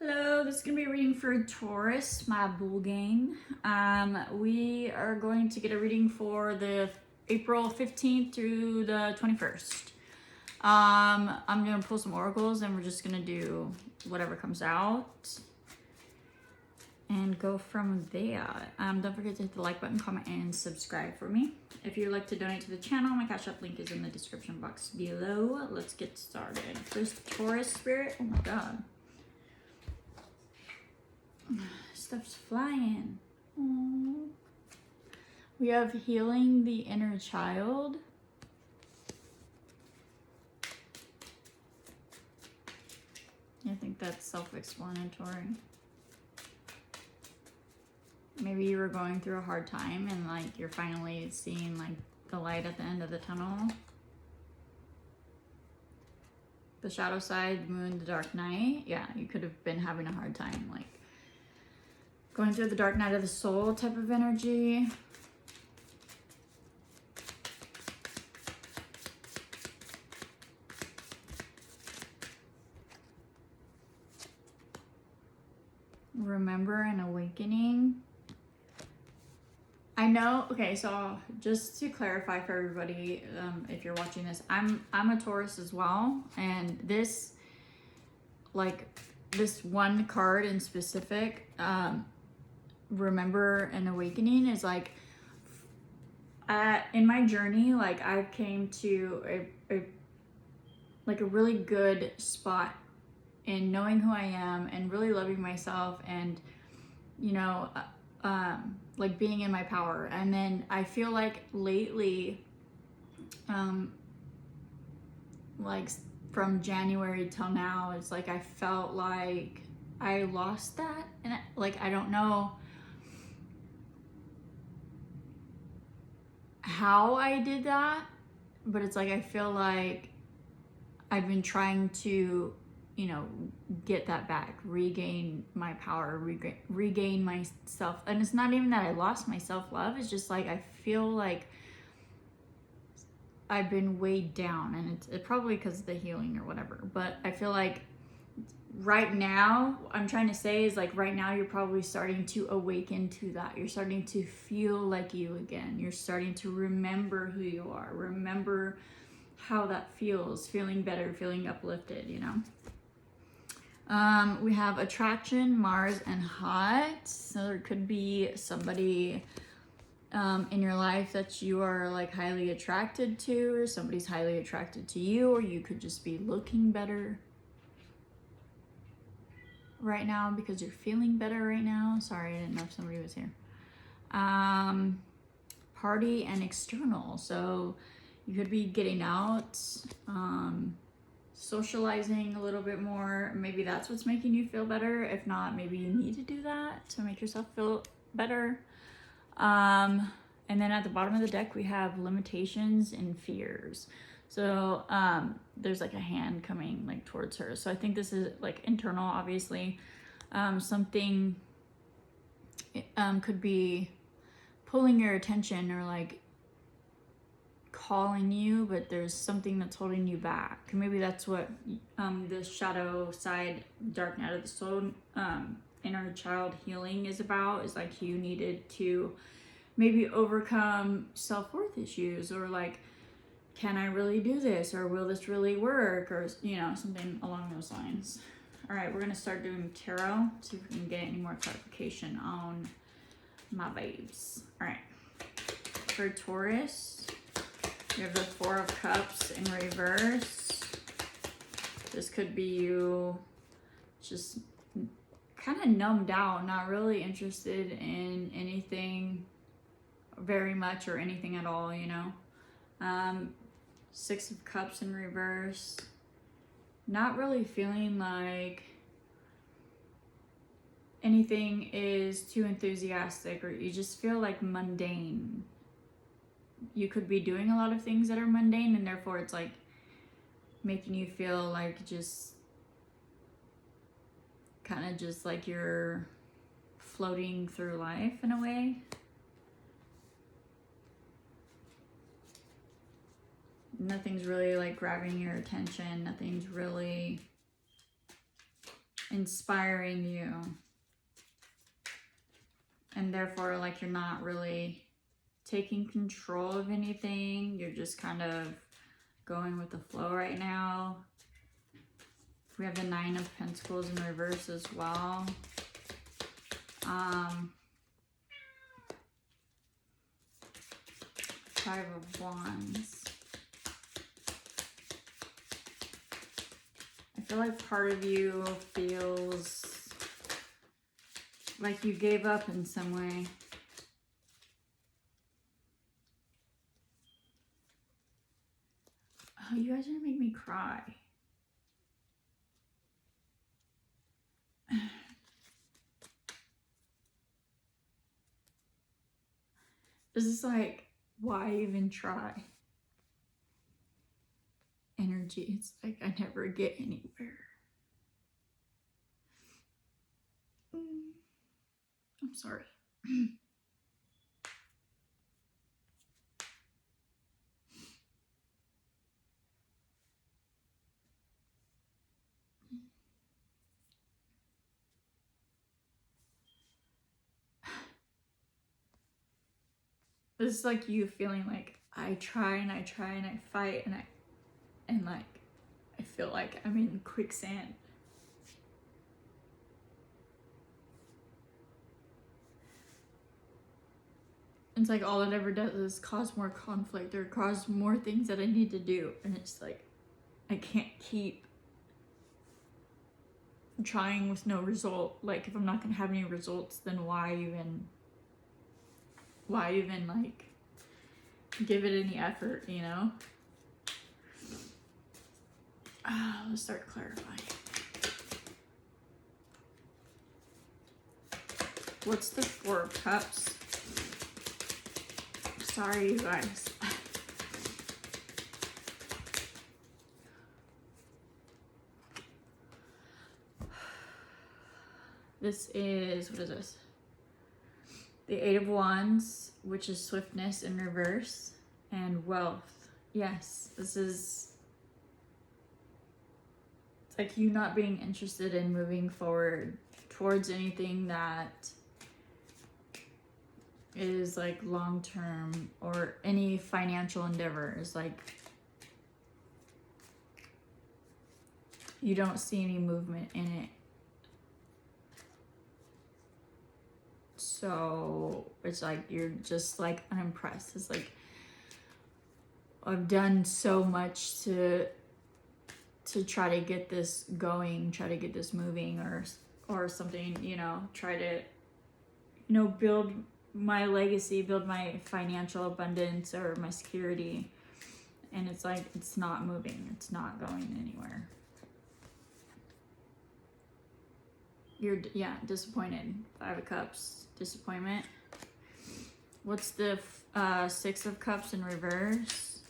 Hello, this is going to be a reading for Taurus, my bull gang. We are going to get a reading for the April 15th through the 21st. I'm going to pull some oracles and we're just going to do whatever comes out and go from there. Don't forget to hit the like button, comment, and subscribe for me. If you'd like to donate to the channel, my Cash App link is in the description box below. Let's get started. First, Taurus spirit. Oh my god. Stuff's flying. Aww. We have healing the inner child. I think that's self-explanatory. Maybe you were going through a hard time and like you're finally seeing like the light at the end of the tunnel. The shadow side, the moon, the dark night. Yeah, you could have been having a hard time, like going through the dark night of the soul type of energy. Remember an awakening. I know, okay, so just to clarify for everybody, if you're watching this, I'm a Taurus as well, and this, like, this one card in specific, remember an awakening, is like, in my journey, like, I came to a really good spot in knowing who I am and really loving myself and, you know, like being in my power. And then I feel like lately, like from January till now, it's like I felt like I lost that, and like I don't know how I did that, but it's like I feel like I've been trying to, you know, get that back, regain my power, regain myself. And it's not even that I lost my self-love, it's just like I feel like I've been weighed down, and it's probably because of the healing or whatever, but I feel like right now, I'm trying to say is like right now you're probably starting to awaken to that. You're starting to feel like you again. You're starting to remember who you are, remember how that feels, feeling better, feeling uplifted, you know. We have attraction, Mars, and hot. So there could be somebody in your life that you are like highly attracted to, or somebody's highly attracted to you, or you could just be looking better right now because you're feeling better right now. Sorry, I didn't know if somebody was here. Party and external. So you could be getting out, socializing a little bit more. Maybe that's what's making you feel better. If not, maybe you need to do that to make yourself feel better. And then at the bottom of the deck, we have limitations and fears. So there's like a hand coming like towards her. So I think this is like internal, obviously. Something could be pulling your attention or like calling you, but there's something that's holding you back. Maybe that's what the shadow side, dark night of the soul, inner child healing is about, is like you needed to maybe overcome self-worth issues, or like, can I really do this, or will this really work, or, you know, something along those lines. All right, we're gonna start doing tarot, see if we can get any more clarification on my babes. All right, for Taurus, we have the Four of Cups in reverse. This could be you just kind of numbed out, not really interested in anything very much or anything at all, you know. Six of Cups in reverse. Not really feeling like anything is too enthusiastic, or you just feel like mundane. You could be doing a lot of things that are mundane, and therefore it's like making you feel like just kind of just like you're floating through life in a way. Nothing's really like grabbing your attention. Nothing's really inspiring you. And therefore, like, you're not really taking control of anything. You're just kind of going with the flow right now. We have the Nine of Pentacles in reverse as well. Five of Wands. I feel like part of you feels like you gave up in some way. Oh, you guys are gonna make me cry. This is like, why even try? Energy, it's like I never get anywhere. I'm sorry. This is like you feeling like I try and I try and I fight and like I feel like I'm in quicksand. It's like all it ever does is cause more conflict or cause more things that I need to do. And it's like, I can't keep trying with no result. Like, if I'm not going to have any results, then why even like give it any effort, you know? Let's start clarifying. What's the Four of Cups? Sorry, you guys. This is, what is this? The Eight of Wands, which is swiftness in reverse, and wealth. Yes, this is, it's like you not being interested in moving forward towards anything that is like long-term, or any financial endeavors. Like, you don't see any movement in it. So it's like you're just like unimpressed. It's like, I've done so much to try to get this going, try to get this moving, or something, you know, try to, you know, build my legacy, build my financial abundance or my security. And it's like, it's not moving. It's not going anywhere. You're, yeah, disappointed. Five of Cups, disappointment. What's the Six of Cups in reverse?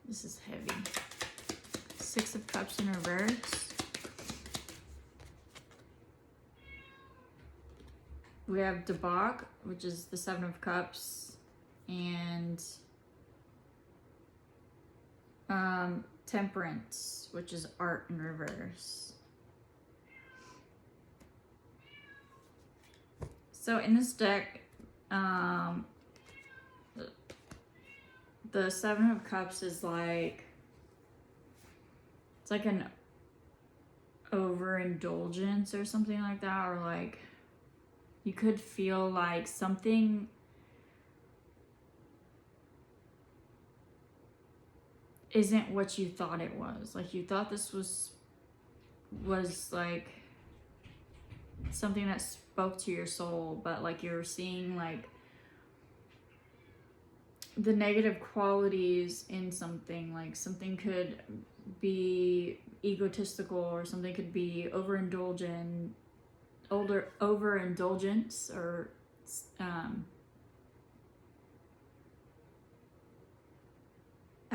This is heavy. Six of Cups in reverse. We have Debauch, which is the Seven of Cups, and Temperance, which is art in reverse. So in this deck, the Seven of Cups is like, it's like an overindulgence or something like that, or like you could feel like something isn't what you thought it was. Like, you thought this was like something that spoke to your soul, but like you're seeing like the negative qualities in something. Like, something could be egotistical, or something could be overindulgence, or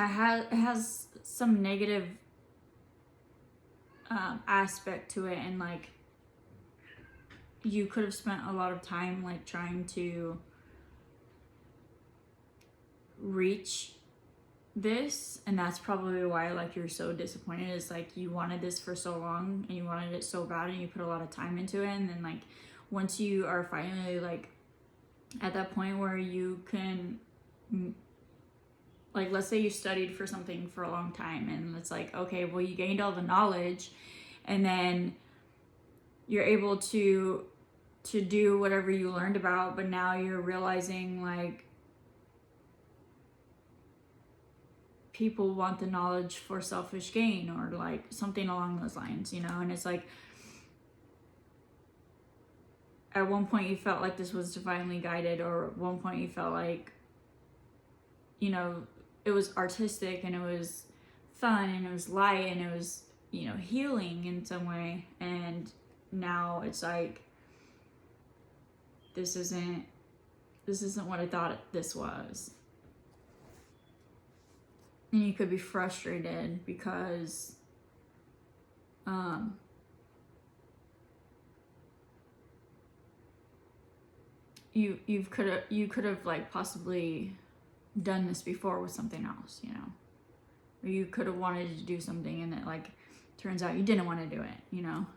it has some negative aspect to it, and like you could have spent a lot of time like trying to reach this, and that's probably why like you're so disappointed, is like you wanted this for so long and you wanted it so bad and you put a lot of time into it, and then like once you are finally like at that point where you can, like let's say you studied for something for a long time and it's like, okay, well you gained all the knowledge and then you're able to do whatever you learned about, but now you're realizing like people want the knowledge for selfish gain or like something along those lines, you know? And it's like, at one point you felt like this was divinely guided, or at one point you felt like, you know, it was artistic and it was fun and it was light and it was, you know, healing in some way. And now it's like, this isn't what I thought this was. And you could be frustrated because you could have like possibly done this before with something else, you know, or you could have wanted to do something and it like turns out you didn't want to do it, you know.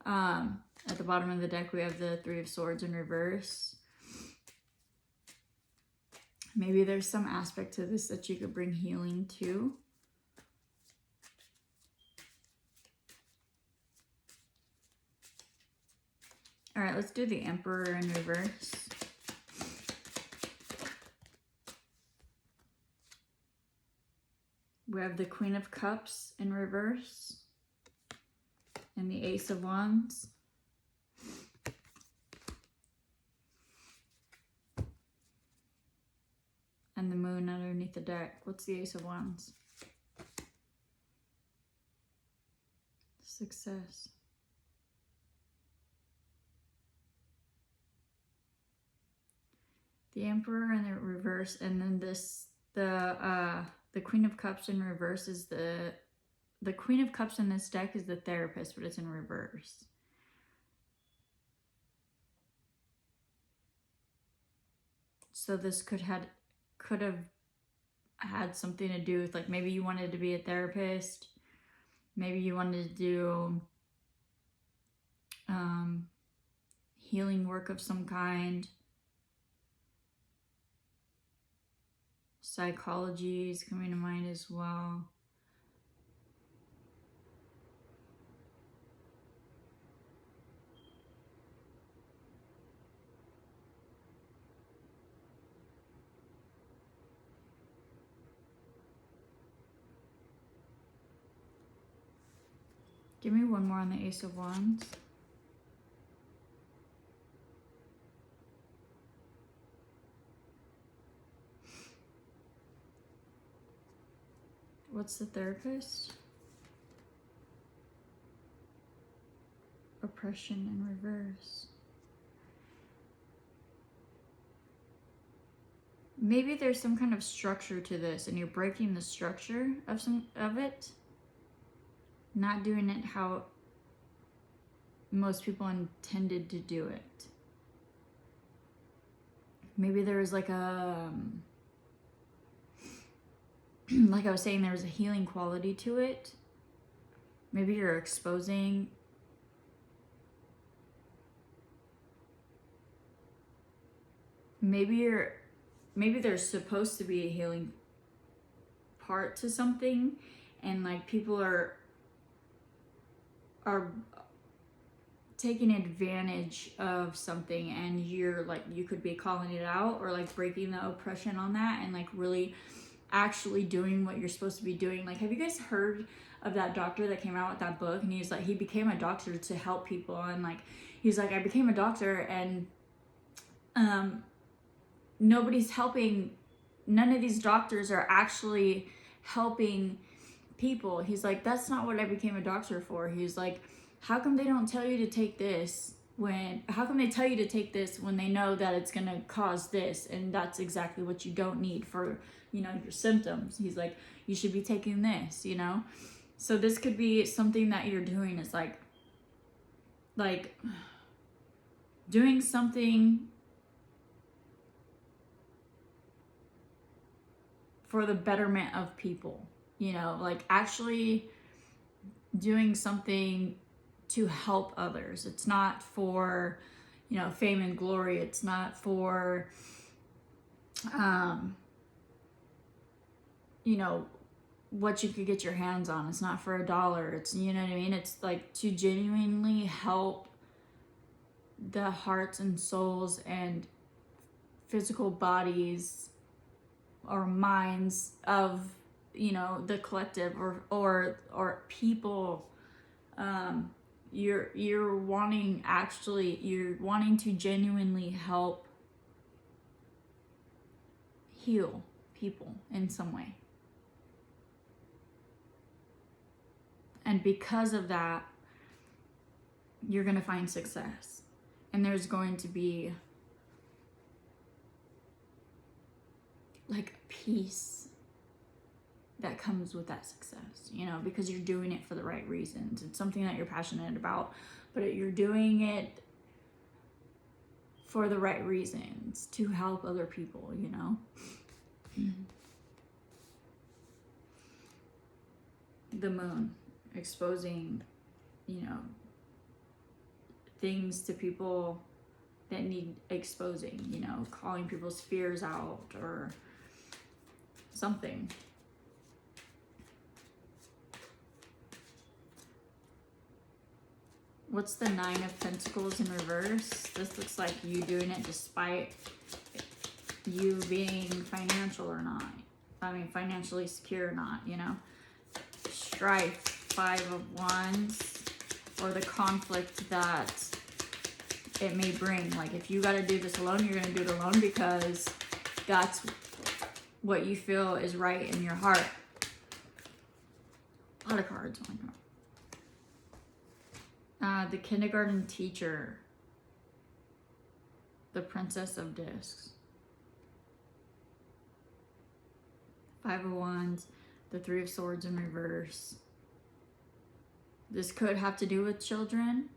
At the bottom of the deck we have the Three of Swords in reverse. Maybe there's some aspect to this that you could bring healing to. All right, let's do the Emperor in reverse. We have the Queen of Cups in reverse and the Ace of Wands. And the Moon underneath the deck. What's the Ace of Wands? Success. The Emperor in the reverse, and then the Queen of Cups in reverse is the Queen of Cups in this deck is the Therapist, but it's in reverse. So this could have had something to do with like maybe you wanted to be a therapist, maybe you wanted to do healing work of some kind. Psychology is coming to mind as well. Give me one more on the Ace of Wands. What's the Therapist? Oppression in reverse. Maybe there's some kind of structure to this and you're breaking the structure of it. Not doing it how most people intended to do it. Maybe there was like a like I was saying, there was a healing quality to it. Maybe you're exposing maybe there's supposed to be a healing part to something, and like people are taking advantage of something, and you're like, you could be calling it out or like breaking the oppression on that and like really actually doing what you're supposed to be doing. Like, have you guys heard of that doctor that came out with that book, and he's like, he became a doctor to help people, and like he's like, I became a doctor and nobody's helping, none of these doctors are actually helping people. He's like, that's not what I became a doctor for. He's like, how come they don't tell you to take this how come they tell you to take this when they know that it's gonna cause this, and that's exactly what you don't need for, you know, your symptoms. He's like, you should be taking this, you know. So this could be something that you're doing, is like doing something for the betterment of people, you know, like actually doing something to help others. It's not for, you know, fame and glory. It's not for, you know, what you could get your hands on. It's not for $1. It's, you know what I mean? It's like to genuinely help the hearts and souls and physical bodies or minds of, you know, the collective or people. You're wanting to genuinely help heal people in some way. And because of that, you're going to find success. And there's going to be like peace that comes with that success, you know, because you're doing it for the right reasons. It's something that you're passionate about, but you're doing it for the right reasons to help other people, you know. The moon exposing, you know, things to people that need exposing, you know, calling people's fears out or something. What's the 9 of Pentacles in reverse? This looks like you doing it despite you being financial or not. I mean, financially secure or not, you know. Strife, 5 of Wands, or the conflict that it may bring. Like, if you got to do this alone, you're going to do it alone because that's what you feel is right in your heart. A lot of cards. Oh my God. The kindergarten teacher, the Princess of Discs, 5 of Wands, the 3 of Swords in reverse. This could have to do with children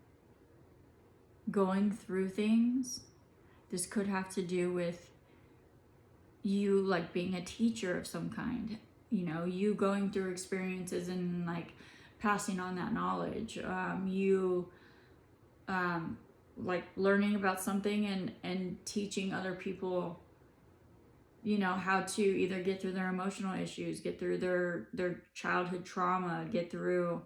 going through things. This could have to do with you like being a teacher of some kind, you know, you going through experiences and like passing on that knowledge. Like learning about something and teaching other people, you know, how to either get through their emotional issues, get through their childhood trauma, get through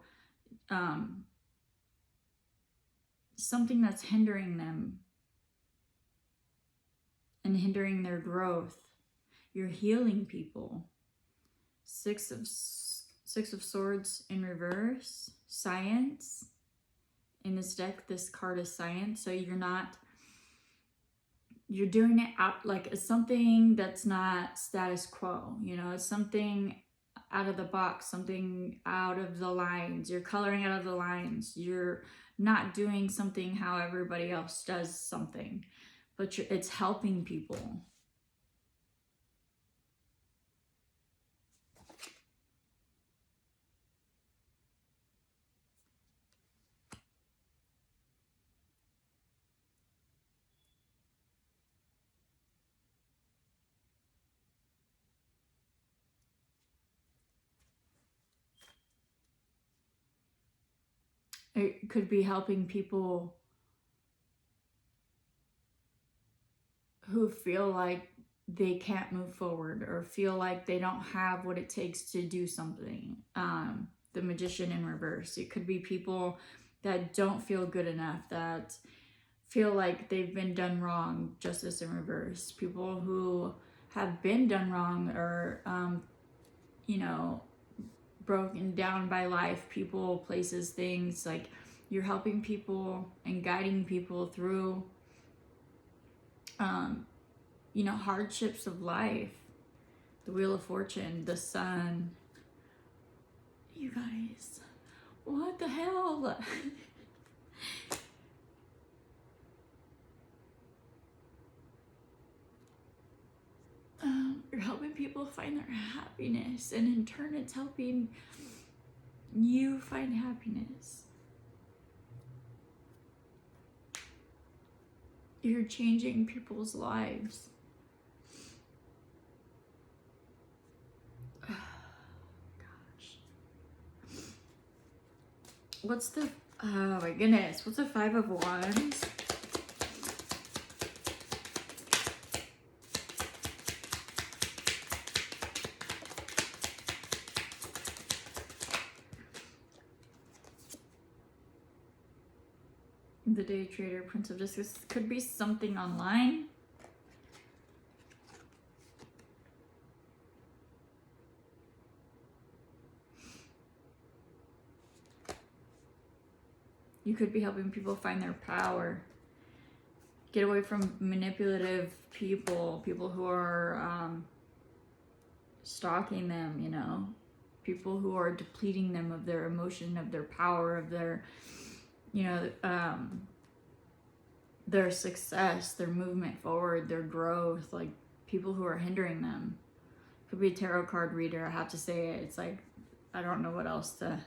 something that's hindering them and hindering their growth. You're healing people. 6 of Swords in reverse, science. In this deck, this card is science. So you're doing it out like it's something that's not status quo, you know, it's something out of the box, something out of the lines. You're coloring out of the lines. You're not doing something how everybody else does something, but it's helping people. It could be helping people who feel like they can't move forward or feel like they don't have what it takes to do something. The Magician in reverse. It could be people that don't feel good enough, that feel like they've been done wrong. Justice in reverse. People who have been done wrong or, you know, broken down by life, people, places, things. Like you're helping people and guiding people through, you know, hardships of life. The Wheel of Fortune, the Sun. You guys, what the hell? You're helping people find their happiness, and in turn it's helping you find happiness. You're changing people's lives. What's the, oh my goodness, what's the Five of Wands? The Day Trader, Prince of Discus. This could be something online. You could be helping people find their power. Get away from manipulative people, people who are stalking them, you know, people who are depleting them of their emotion, of their power, of their, you know, their success, their movement forward, their growth, like people who are hindering them. Could be a tarot card reader, I have to say it. It's like, I don't know what else to...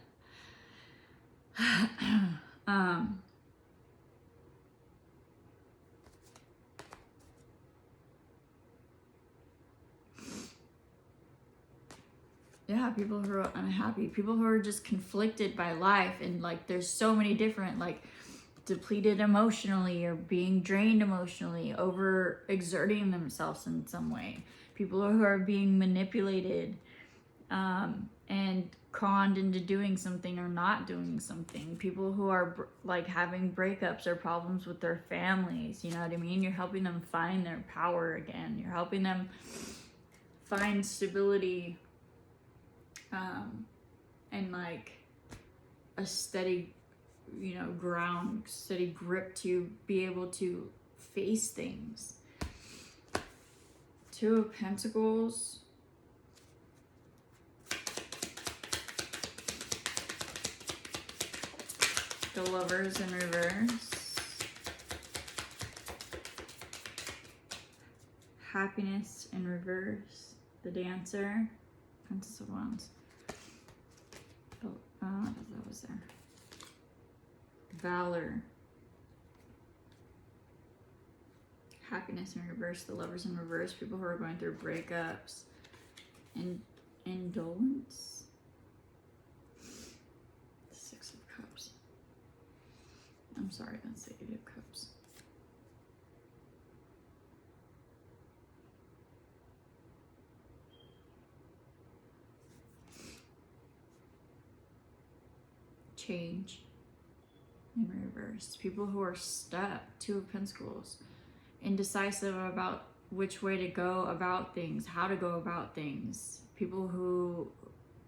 yeah, people who are unhappy, people who are just conflicted by life, and like there's so many different, like depleted emotionally or being drained emotionally, over exerting themselves in some way, people who are being manipulated and conned into doing something or not doing something, people who are like having breakups or problems with their families, you know what I mean? You're helping them find their power again. You're helping them find stability and like a steady, you know, ground, steady grip to be able to face things. Two of Pentacles. The Lovers in reverse. Happiness in reverse. The Dancer. Princess of Wands. Oh, that was there. Valor. Happiness in reverse. The Lovers in reverse. People who are going through breakups. And indolence. Six of Cups. I'm sorry, that's the Eight of Cups. Change in reverse. People who are stuck. Two of Pentacles. Indecisive about which way to go about things, how to go about things. People who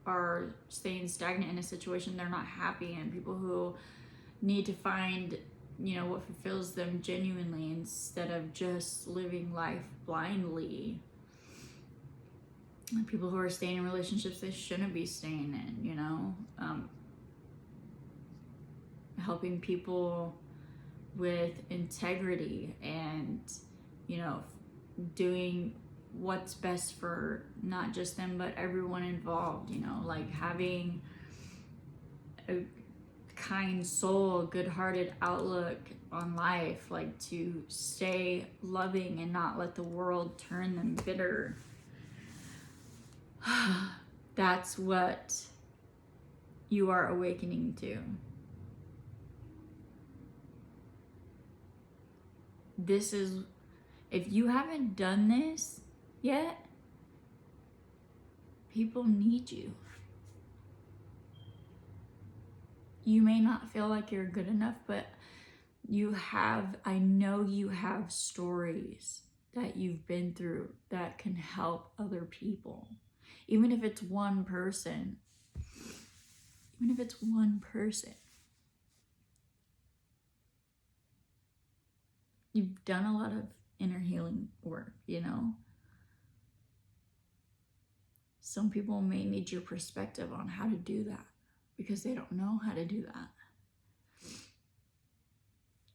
are staying stagnant in a situation they're not happy in. People who need to find, you know, what fulfills them genuinely instead of just living life blindly. And people who are staying in relationships they shouldn't be staying in, you know. Helping people with integrity and, you know, doing what's best for not just them but everyone involved, you know, like having a kind soul, good-hearted outlook on life, like to stay loving and not let the world turn them bitter. That's what you are awakening to. This is, if you haven't done this yet, people need you. You may not feel like you're good enough, but you have, I know you have stories that you've been through that can help other people. Even if it's one person. Even if it's one person. You've done a lot of inner healing work, you know. Some people may need your perspective on how to do that because they don't know how to do that.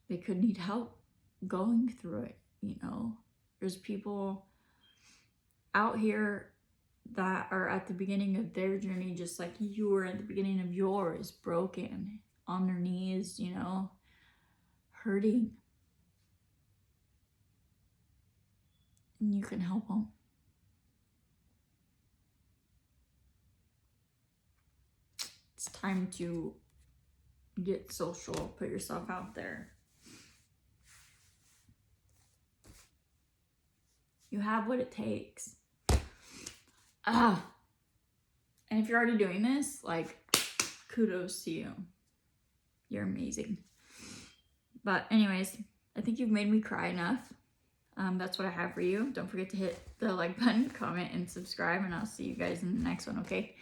They could need help going through it, you know. There's people out here that are at the beginning of their journey just like you were at the beginning of yours, broken, on their knees, you know, hurting. And you can help them. It's time to get social, put yourself out there. You have what it takes. And if you're already doing this, like, kudos to you. You're amazing. But anyways, I think you've made me cry enough. That's what I have for you. Don't forget to hit the like button, comment, and subscribe, and I'll see you guys in the next one, okay?